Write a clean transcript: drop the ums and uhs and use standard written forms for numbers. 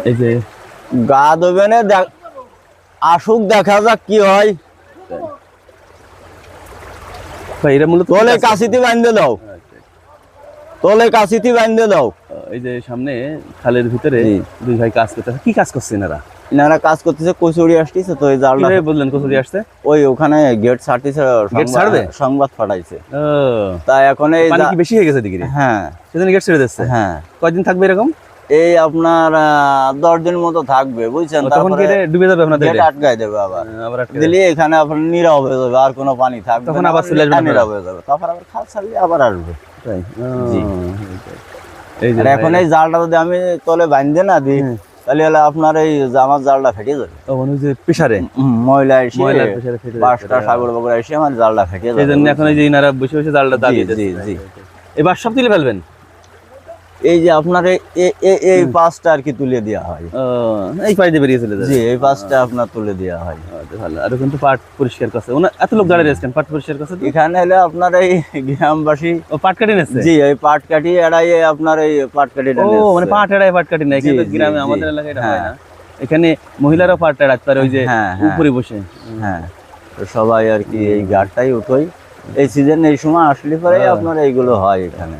এই যে গা দেবে না, আসুক দেখা যাক কি হয়। ভাই এটা মূলত তোলে কাশিতে বাঁধতে দাও, তোলে কাশিতে বাঁধতে দাও। এই যে সামনে খালের ভিতরে দুই ভাই কাজ করতেছে। কি কাজ করছে এনারা? এনারা কাজ করতেছে, কচুরি আসতেছে তো, এই জালটা কিভাবে বললেন কচুরি আসছে? ওই ওখানে গেট ছাড়তেছে, গেট ছাড়বে? সংবাদ পাঠাইছে। ও তাই এখন এই পানি কি বেশি হয়ে গেছে দিকে? হ্যাঁ, সেজন্য গেট ছেড়ে দিচ্ছে। হ্যাঁ, কয়দিন থাকবে এরকম? এই আপনার 10 দিন মতো থাকবে, বুঝছেন। তখন কি তারপরে ডুবে যাবে আপনাদের? গেট আটকায় দেবে আবার, আবার আটকে দিলে এখানে আপনার নীরব হয়ে যাবে, আর কোনো পানি থাকবে তখন না, আবার চলে আসবে, নীরব হয়ে যাবে। তারপর আবার খাল ছাড়লে আবার আসবে। তাই? জি। এই যে আর এখন এই জালটা যদি আমি তলে বাঁধতে না দিই, তাহলে হলে আপনার এই আমার জালটা ফেটে যাবে। ও মানে যে প্রেসারে ময়লা এসে, ময়লার প্রেসারে ফেটে যাবে। বাসটা সাগর বগর এসে আমার জালটা ফেটে যাবে। সেজন্য এখন এই যে ইনারা বসে বসে জালটা দাবিয়ে জি, দিচ্ছে। জি। এবার সব তুলে ফেলবেন? এই যে আপনার এই পাঁচটা আর কি তুলে দেওয়া হয়। ও এই পাশ দিয়ে বেরিয়ে চলে যাবে। জি, এই পাঁচটা আপনার তুলে দেওয়া হয়। ভালো। আর কিন্তু পাট পরিষ্কার করছে ওনা, এত লোক দাঁড়িয়ে রয়েছেন পাট পরিষ্কার করছে তো? এখানে হলে আপনার এই গ্রামবাসী ও পাট কাটি নিচ্ছে? জি, এই পাট কাটি এড়াইয়ে আপনার এই পাট কাটি ও মানে পাট এড়াই পাট কাটি না। এখানে গ্রামে আমাদের এলাকায় এটা হয় না। এখানে মহিলারাও পাট এড়াতে পারে, ওই যে উপরে বসে। হ্যাঁ, তো সবাই আর কি এই গাড়টাই উঠোই। এই সিজন এই সময় আসলে পরে আপনার এইগুলো হয় এখানে।